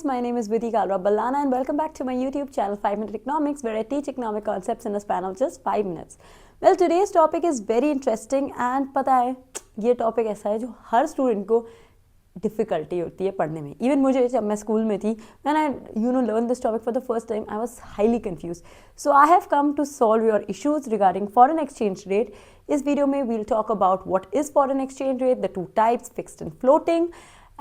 My name is Vidhi Kalra Ballana and welcome back to my YouTube channel 5 Minute Economics, where I teach economic concepts in a span of just 5 minutes. Well, today's topic is very interesting and पता है ये topic ऐसा है जो हर student को difficulty होती है पढ़ने में. इवन मुझे जब मैं स्कूल में थी, when I learned this topic for the first time, I was highly confused. So I have come to solve your issues regarding foreign exchange rate. इस वीडियो में we'll talk about what is foreign exchange rate, the two types, fixed and floating,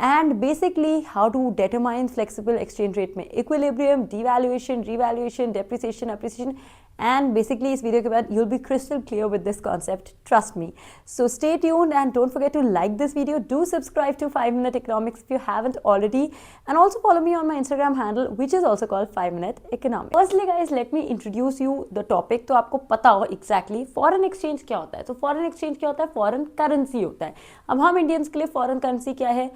and basically how to determine flexible exchange rate में equilibrium, devaluation, revaluation, depreciation, appreciation, and basically इस video के बाद you'll be crystal clear with this concept, trust me. So stay tuned and don't forget to like this video. Do subscribe to 5 Minute Economics if you haven't already, and also follow me on my Instagram handle, which is also called 5 Minute Economics. Firstly guys, let me introduce you the topic. तो आपको पता हो exactly foreign exchange क्या होता है. तो foreign exchange क्या होता है? foreign currency होता है. अब हम इंडियंस के लिए foreign currency क्या है?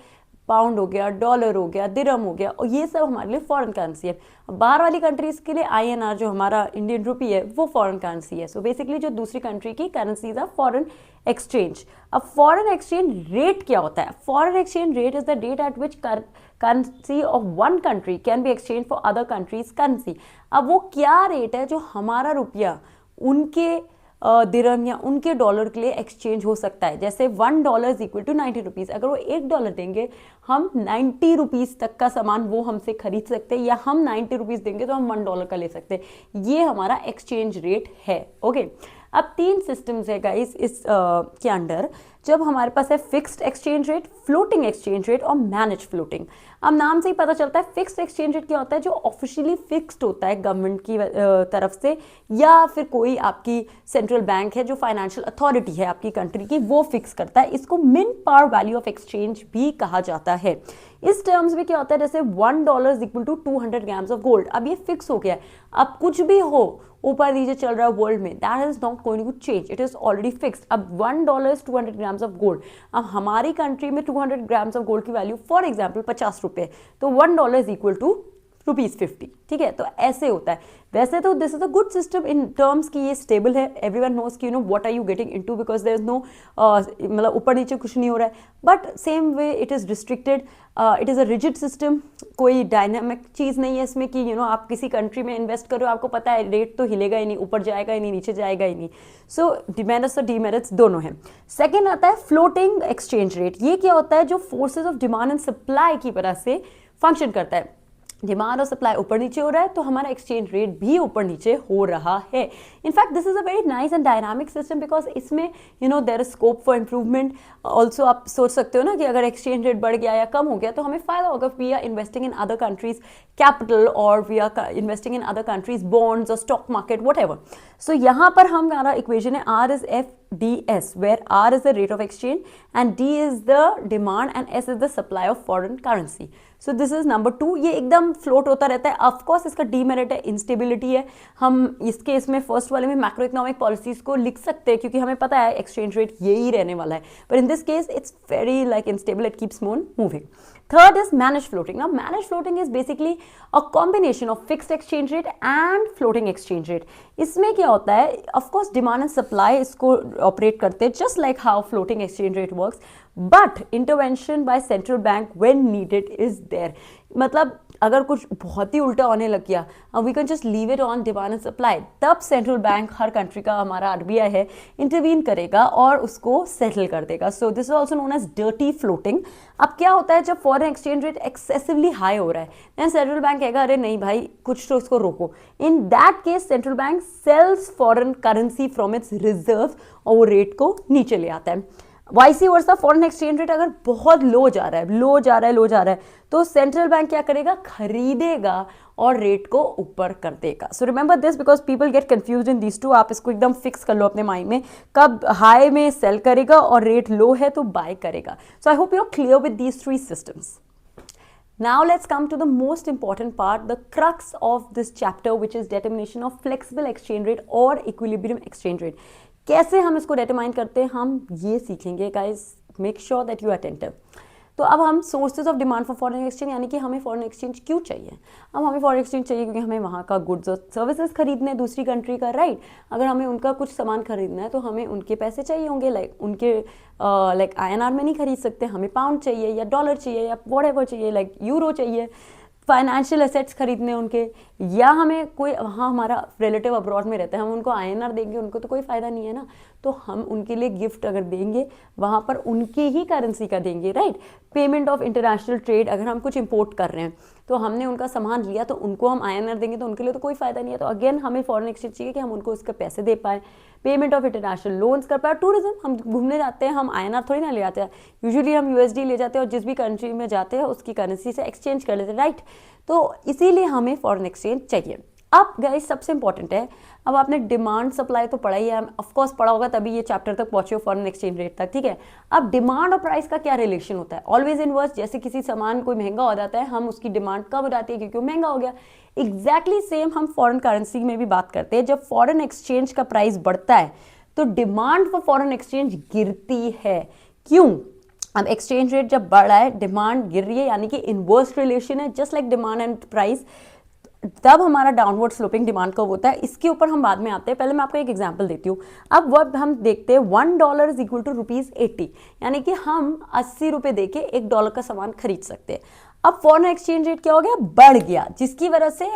पाउंड हो गया, डॉलर हो गया, दिरहम हो गया, और ये सब हमारे लिए फॉरेन करेंसी है. बाहर वाली कंट्रीज के लिए INR जो हमारा इंडियन रुपी है वो फॉरेन करेंसी है. सो बेसिकली जो दूसरी कंट्री की करेंसीज आर फॉरेन एक्सचेंज. अब फॉरेन एक्सचेंज रेट क्या होता है? Foreign exchange rate is the rate at which currency of one country can be exchange for other countries currency. अब वो क्या रेट है जो हमारा रुपया उनके दिरहम या उनके डॉलर के लिए एक्सचेंज हो सकता है. जैसे $1 इज इक्वल टू 90 रुपीज़. अगर वो $1 देंगे, हम 90 रुपीज़ तक का सामान वो हमसे खरीद सकते हैं, या हम 90 रुपीज़ देंगे तो हम $1 का ले सकते हैं. ये हमारा एक्सचेंज रेट है. ओके, अब 3 सिस्टम्स है गाइस इस के अंडर. जब हमारे पास है fixed exchange rate, floating exchange rate और मैनेज फ्लोटिंग. अब नाम से ही पता चलता है फिक्स्ड एक्सचेंज रेट क्या होता है, जो ऑफिशियली फिक्स्ड होता है गवर्नमेंट की तरफ से, या फिर कोई आपकी सेंट्रल बैंक है जो फाइनेंशियल अथॉरिटी है आपकी कंट्री की, वो फिक्स करता है. इसको मिन पार वैल्यू ऑफ एक्सचेंज भी कहा जाता है. इस टर्म्स में क्या होता है, जैसे $1 is equal to 200 grams of gold. अब ये फिक्स हो गया है. अब कुछ भी हो, ऊपर नीचे चल रहा है वर्ल्ड में, that is not going to change, it is already fixed. अब $1 इज 200 ग्राम्स ऑफ गोल्ड. अब हमारी कंट्री में 200 ग्राम्स ऑफ गोल्ड की वैल्यू फॉर एग्जाम्पल 50 रुपये, तो $1 इज इक्वल टू ₹50. ठीक है, तो ऐसे होता है. वैसे तो this is a good system in terms की ये स्टेबल है. एवरीवन नोज कि what are you getting into, because there is no मतलब ऊपर नीचे कुछ नहीं हो रहा है. But same way it is restricted, it is a rigid system. कोई डायनामिक चीज़ नहीं है इसमें कि आप किसी कंट्री में इन्वेस्ट करो, आपको पता है रेट तो हिलेगा ही नहीं, ऊपर जाएगा ही नहीं, नीचे जाएगा ही नहीं. सो डिमेरिट्स और डीमेरिट्स दोनों हैं. सेकेंड आता है फ्लोटिंग एक्सचेंज रेट. ये क्या होता है, जो forces of demand and supply की वजह से फंक्शन करता है. डिमांड और सप्लाई ऊपर नीचे हो रहा है तो हमारा एक्सचेंज रेट भी ऊपर नीचे हो रहा है. In fact this is a very nice and dynamic system, because इसमें there is scope for improvement. Also आप सोच सकते हो ना कि अगर एक्सचेंज रेट बढ़ गया या कम हो गया तो हमें फायदा होगा. We are investing in other countries capital, और we are investing in other countries bonds और stock market whatever. So यहाँ पर हमारा इक्वेशन है R is FDS, where R is the rate of exchange and D is the demand and S is the supply of foreign currency. So this is number 2. ये एकदम float होता रहता है. Of course इसका demerit है, instability है. हम इस केस में फर्स्ट वाले में मैक्रो इकोनॉमिक पॉलिसीज को लिख सकते हैं क्योंकि हमें पता है एक्सचेंज रेट यही रहने वाला है. But in this case it's very like instable, it keeps moving. Third is managed floating. Now managed floating is basically a combination of fixed exchange rate and floating exchange rate. इसमें क्या होता है, of course demand and supply इसको operate करते हैं just like how floating exchange rate works, but intervention by central bank when needed is there. मतलब अगर कुछ बहुत ही उल्टा होने लग गया, we can just leave it on demand and supply, तब सेंट्रल बैंक, हर कंट्री का हमारा RBI है, इंटरवीन करेगा और उसको सेटल कर देगा. So this is also known as dirty floating. अब क्या होता है, जब foreign exchange rate excessively high हो रहा है, देन सेंट्रल बैंक कहेगा अरे नहीं भाई कुछ तो इसको रोको. In that case central bank sells foreign currency from its reserve और वो रेट को नीचे ले आता है. Vice versa foreign exchange rate अगर बहुत लो जा रहा है तो सेंट्रल बैंक क्या करेगा, खरीदेगा और रेट को ऊपर कर देगा. So remember this because people get confuse in these two. आप इसको एकदम फिक्स कर लो अपने माइंड में, कब हाई में सेल करेगा और रेट लो है तो बाय करेगा. So I hope you are clear with these 3 systems. Now let's come to the most important part, the crux of this chapter, which is determination of flexible exchange rate or equilibrium exchange rate. कैसे हम इसको determine करते हैं, हम ये सीखेंगे guys. Make sure that you attentive. तो अब हम sources of demand for foreign exchange, यानी कि हमें फॉरेन एक्सचेंज क्यों चाहिए. अब हमें फॉरेन एक्सचेंज चाहिए क्योंकि हमें वहाँ का गुड्स और सर्विसेज खरीदने हैं दूसरी कंट्री का, राइट. अगर हमें उनका कुछ सामान खरीदना है तो हमें उनके पैसे चाहिए होंगे, लाइक उनके INR में नहीं खरीद सकते, हमें पाउंड चाहिए या डॉलर चाहिए या व्हाटएवर चाहिए, लाइक यूरो चाहिए. फाइनेंशियल एसेट्स खरीदने उनके, या हमें कोई वहाँ हमारा रिलेटिव अब्रॉड में रहते हैं, हम उनको INR देंगे, उनको तो कोई फ़ायदा नहीं है ना, तो हम उनके लिए गिफ्ट अगर देंगे वहाँ पर उनके ही करेंसी का देंगे, right. Payment of international trade, अगर हम कुछ इंपोर्ट कर रहे हैं तो हमने उनका सामान लिया तो उनको हम INR देंगे, तो उनके लिए तो कोई फ़ायदा नहीं है, तो अगेन हमें फॉरेन एक्सचेंज चाहिए कि हम उनको उसके पैसे दे पाएँ। पेमेंट ऑफ इंटरनेशनल लोन्स कर पाए। टूरिज्म, हम घूमने जाते हैं, हम INR थोड़ी ना ले जाते हैं, यूजुअली हम USD ले जाते हैं और जिस भी कंट्री में जाते हैं उसकी करेंसी से एक्सचेंज कर लेते हैं, राइट। तो इसीलिए हमें फॉरेन एक्सचेंज चाहिए। अब गाइस सबसे इंपॉर्टेंट है, अब आपने डिमांड सप्लाई तो पढ़ा ही है, ऑफकोर्स पढ़ा होगा तभी ये चैप्टर तक पहुंचे हो फॉरेन एक्सचेंज रेट तक, ठीक है। अब डिमांड और प्राइस का क्या रिलेशन होता है? ऑलवेज इनवर्स, जैसे किसी सामान कोई महंगा हो जाता है, हम उसकी डिमांड कम हो जाती है क्योंकि वो महंगा हो गया। एग्जैक्टली सेम हम फॉरेन करेंसी में भी बात करते हैं, जब फॉरेन एक्सचेंज का प्राइस बढ़ता है तो डिमांड फॉर फॉरेन एक्सचेंज गिरती है। क्यों? अब एक्सचेंज रेट जब बढ़ रहा है, डिमांड गिर रही है, यानी कि इनवर्स रिलेशन है, just like demand and price, तब हमारा डाउनवर्ड स्लोपिंग डिमांड कर्व होता है। इसके ऊपर हम बाद में आते हैं, पहले मैं आपको एक एग्जांपल देती हूँ। अब वह हम देखते हैं $1 इज इक्वल टू ₹80, यानी कि हम 80 रुपये दे के $1 का सामान खरीद सकते हैं। अब फॉरेन एक्सचेंज रेट क्या हो गया? बढ़ गया, जिसकी वजह से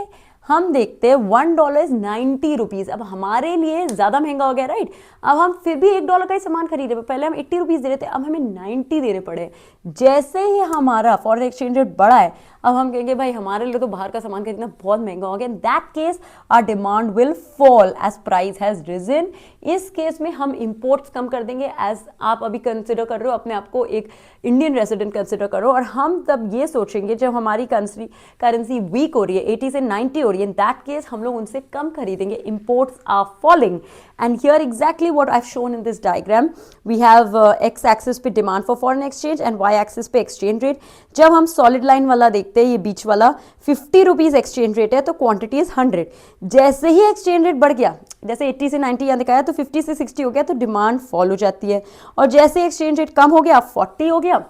हम देखते हैं $1 इज 90 रुपीज़। अब हमारे लिए ज़्यादा महंगा हो गया, राइट। अब हम फिर भी $1 का ही सामान खरीदे, पहले हम 80 रुपीज़ दे रहे थे, अब हमें 90 देने पड़े। जैसे ही हमारा फॉरेन एक्सचेंज रेट बढ़ा है, अब हम कहेंगे भाई हमारे लिए तो बाहर का सामान खरीदना बहुत महंगा हो गया। In that case our demand will fall as price has risen. इस केस में हम इंपोर्ट्स कम कर देंगे। एज आप अभी कंसिडर कर रहे हो अपने आप को एक इंडियन रेजिडेंट कंसिडर करो, और हम तब ये सोचेंगे जब हमारी करेंसी वीक हो रही है, 80 से 90 हो रही है, इन दैट केस हम लोग उनसे कम खरीदेंगे। Imports are falling, and here exactly what I have shown in this diagram. We have X axis पे demand for foreign exchange and Y axis पे एक्सचेंज रेट। जब हम सॉलिड लाइन वाला देखते हैं, ये बीच वाला 50 रुपीज एक्सचेंज रेट है, तो क्वांटिटी इज 100। जैसे ही एक्सचेंज रेट बढ़ गया, जैसे 80 से 90 यहाँ दिखाया, तो 50 से 60 हो गया, तो डिमांड फॉल हो जाती है। और जैसे एक्सचेंज रेट कम हो गया, 40 हो गया,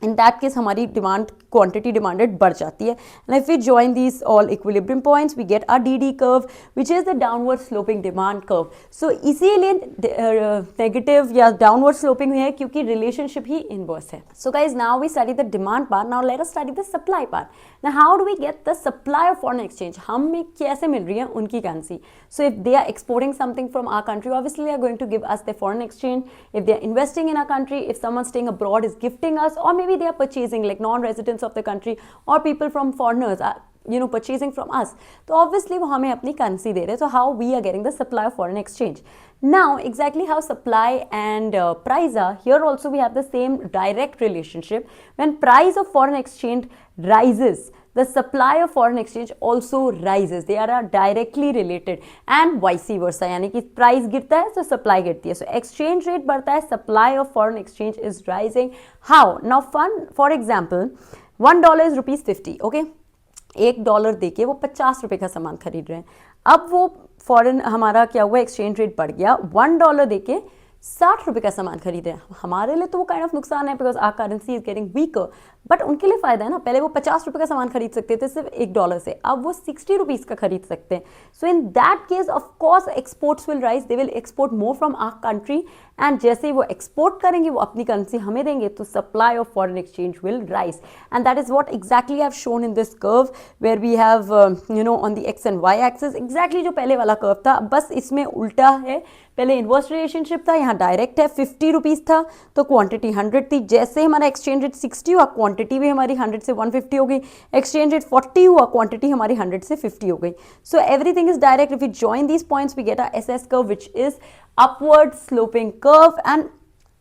इन दैट केस हमारी डिमांड क्वांटिटी डिमांडेड बढ़ जाती है। And if we join these all equilibrium points, we get a DD curve which is the downward sloping demand curve. So इसीलिए नेगेटिव या डाउनवर्ड स्लोपिंग है, क्योंकि रिलेशनशिप ही inverse है। So guys, now we study the demand part, now let us study the supply part. Now how do we get the supply of foreign exchange? हमें कैसे मिल रही है उनकी currency? So if they are exporting something from our country, obviously they are going to give us the foreign exchange. If they are investing in our country, if someone staying abroad is gifting us, or maybe they are purchasing, like non-residents of the country or people from foreigners are purchasing from us, तो obviously वो हमें अपनी currency दे रहे हैं। So how we are getting the supply of foreign exchange? Now exactly how supply and price are, here also we have the same direct relationship. When price of foreign exchange rises, the supply of foreign exchange also rises. They are directly related and vice versa, यानी कि price गिरता है तो supply गिरती है। So exchange rate बढ़ता है, supply of foreign exchange is rising. How? Now for example, $1 is ₹50, okay? $1 देके वो 50 रुपए का सामान खरीद रहे हैं। अब वो फॉरेन हमारा क्या हुआ, एक्सचेंज रेट बढ़ गया, $1 देके 60 रुपए का सामान खरीदे। हमारे लिए तो वो काइंड ऑफ नुकसान है, because our currency is getting weaker, but उनके लिए फायदा है ना। पहले वो 50 रुपए का सामान खरीद सकते थे सिर्फ $1 से, अब वो 60 रुपीज का खरीद सकते हैं। So in that case of course exports will rise, they will export more from our country, and जैसे ही वो एक्सपोर्ट करेंगे वो अपनी करेंसी हमें देंगे, तो supply of foreign exchange will rise. And that is what exactly I have shown in this curve, where we have on the X and Y axis exactly जो पहले वाला कर्व था, बस इसमें उल्टा है। पहले इनवर्स रिलेशनशिप था, यहाँ डायरेक्ट है। 50 रुपीज था तो क्वांटिटी 100 थी। जैसे हमारा एक्सचेंज रेट 60 हुआ, क्वांटिटी भी हमारी 100 से 150 हो गई। एक्सचेंज रेट 40 हुआ, क्वांटिटी हमारी 100 से 50 हो गई। So everything is direct. If you join these points we get a SS curve which is upward sloping curve. And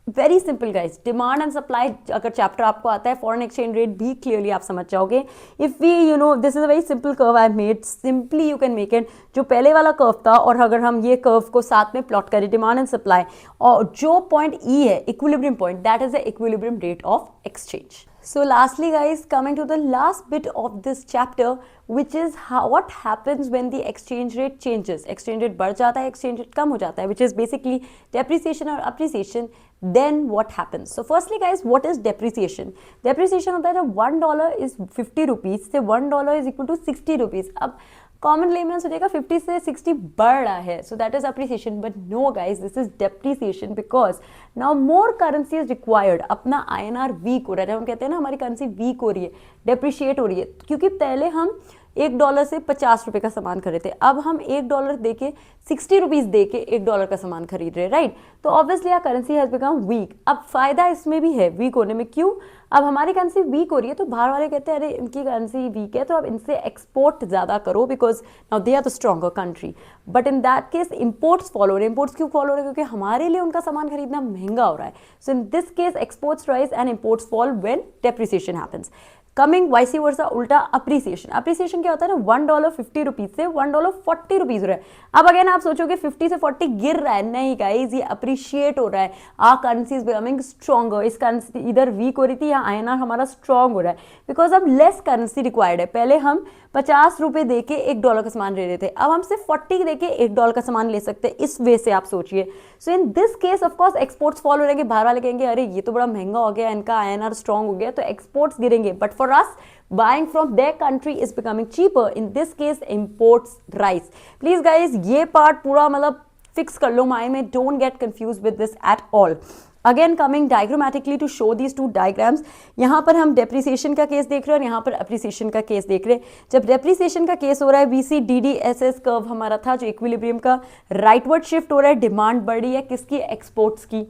very simple guys, demand and supply अगर चैप्टर आपको आता है, फॉरेन एक्सचेंज रेट भी clearly आप समझ जाओगे। If we this is a very simple curve I made, simply you can make it. जो पहले वाला कर्व था, और अगर हम ये कर्व को साथ में प्लॉट करें, डिमांड एंड सप्लाई, और जो पॉइंट E है equilibrium point, that is the equilibrium rate of exchange. So lastly guys, coming to the last bit of this chapter, which is what happens when the exchange rate changes. Exchange rate बढ़ जाता है, exchange rate कम हो जाता है, which is basically depreciation or appreciation. Then what happens? So firstly guys, what is depreciation? Depreciation होता है जब $1 is 50 rupees से $1 is equal to 60 रुपीज। अब कॉमन लेमन सोचेगा 50 से 60 बढ़ रहा है, so that is appreciation, but no guys, this is depreciation because now more currency is required. अपना INR वीक हो रहा है, जब हम कहते हैं ना हमारी करेंसी वीक हो रही है, डेप्रिशिएट हो रही है, क्योंकि पहले हम $1 से 50 रुपए का सामान खरीदे थे, अब हम $1 दे के 60 रुपीज दे के $1 का सामान खरीद रहे, राइट। तो obviously our currency has become weak. अब फायदा इसमें भी है वीक होने में, क्यों? अब हमारी करेंसी वीक हो रही है तो बाहर वाले कहते हैं अरे इनकी करेंसी वीक है तो अब इनसे एक्सपोर्ट ज़्यादा करो, because now they are the stronger country. But in that case imports fall रहे। इंपोर्ट्स क्यों फॉलो रहे? क्योंकि हमारे लिए उनका सामान खरीदना महंगा हो रहा है। So in this case exports rise and imports fall when depreciation happens. Coming vice versa उल्टा अप्रिसिएशन। अप्रिसिएशन क्या होता है ना, $1 50 रुपीज से $1 40 रुपीज हो रहा है। अब अगेन आप सोचोगे 50 से 40 गिर रहा है, नहीं गाइज, ये अप्रिशिएट हो रहा है। Our currency is becoming stronger. इस करेंसी इधर वीक हो रही थी या INR हमारा स्ट्रॉन्ग हो रहा है, बिकॉज अब लेस करेंसी रिक्वायर्ड है। पहले हम 50 रुपए दे के $1 का सामान ले रहे थे, अब हम सिर्फ 40 दे के $1 का सामान ले सकते हैं। इस वे से आप सोचिए। So in this case of course exports follow रहेंगे। बाहर वाले कहेंगे अरे ये तो बड़ा महंगा हो गया, इनका INR स्ट्रॉन्ग हो गया, तो एक्सपोर्ट्स गिरेंगे। But for us buying from their country is becoming cheaper. In this case imports rise. Please guys, ये part पूरा मतलब fix कर लो माइंड में, don't get confused with this at all. Again coming diagrammatically to show these two diagrams, यहाँ पर हम depreciation का case देख रहे हैं और यहाँ पर appreciation का केस देख रहे हैं। जब depreciation का केस हो रहा है, BC DDSS कर्व हमारा था जो इक्विलिब्रियम का राइटवर्ड शिफ्ट हो रहा है, डिमांड बढ़ रही है किसकी? एक्सपोर्ट्स की।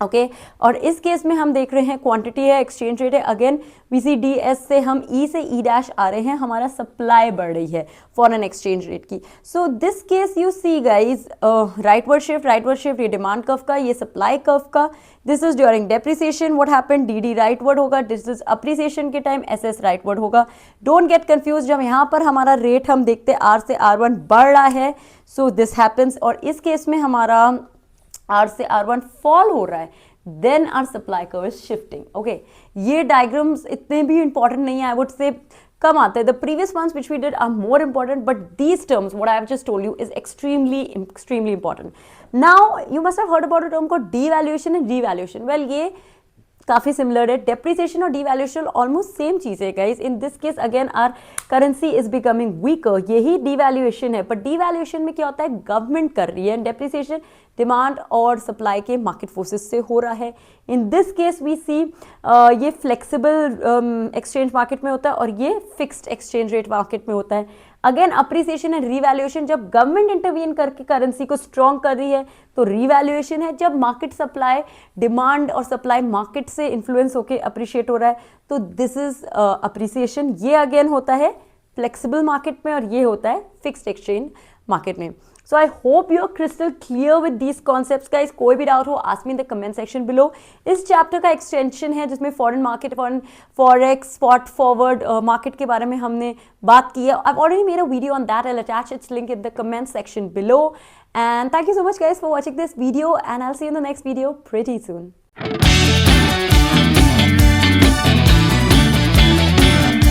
ओके और इस केस में हम देख रहे हैं क्वांटिटी है, एक्सचेंज रेट है। अगेन BCDS से हम E से E' आ रहे हैं, हमारा सप्लाई बढ़ रही है फॉरेन एक्सचेंज रेट की। So this case you see guys, rightward shift, ये डिमांड कर्व का, ये सप्लाई कर्व का। This is during depreciation, what happened? DD rightward होगा, दिस इज अप्रिसिएशन के टाइम SS राइटवर्ड होगा। डोंट गेट कंफ्यूज, जब यहाँ पर हमारा रेट हम देखते हैं R से R1 बढ़ रहा है, सो दिस हैपेंस। और इस केस में हमारा R से R1 फॉल हो रहा है, then our supply curve is shifting. Okay, ये डायग्राम्स इतने भी इंपॉर्टेंट नहीं है, आई वुड से कम आते हैं। The previous ones which we did are more important, but these terms what I have just told you is extremely important. Now you must have heard about a term को devaluation and revaluation. Well ये काफी similar है। Depreciation और devaluation almost same चीज है guys. In this case again our currency is becoming weaker, यही devaluation है। बट डीवैल्यूएशन में क्या होता है? गवर्नमेंट कर रही है। डेप्रिसिएशन डिमांड और सप्लाई के मार्केट फोर्सेस से हो रहा है। In this case we see ये फ्लेक्सिबल एक्सचेंज मार्केट में होता है और ये फिक्स्ड एक्सचेंज रेट मार्केट में होता है। अगेन अप्रिसिएशन एंड रीवैल्यूएशन, जब गवर्नमेंट इंटरवीन करके करेंसी को स्ट्रॉन्ग कर रही है तो रीवैल्यूएशन है। जब मार्केट सप्लाई, डिमांड और सप्लाई मार्केट से इन्फ्लुएंस होकर अप्रिशिएट हो रहा है तो दिस इज अप्रिसिएशन। ये अगेन होता है फ्लेक्सिबल मार्केट में और ये होता है फिक्स्ड एक्सचेंज मार्केट में। So I hope you're crystal clear with these concepts guys. कोई भी डाउट हो ask me in the comment section below. इस चैप्टर का एक्सटेंशन है जिसमें foreign market, foreign forex, spot forward market के बारे में हमने बात की है. I've already made a video on that. I'll attach its link in the comment section below. And thank you so much guys for watching this video and I'll see you in the next video pretty soon.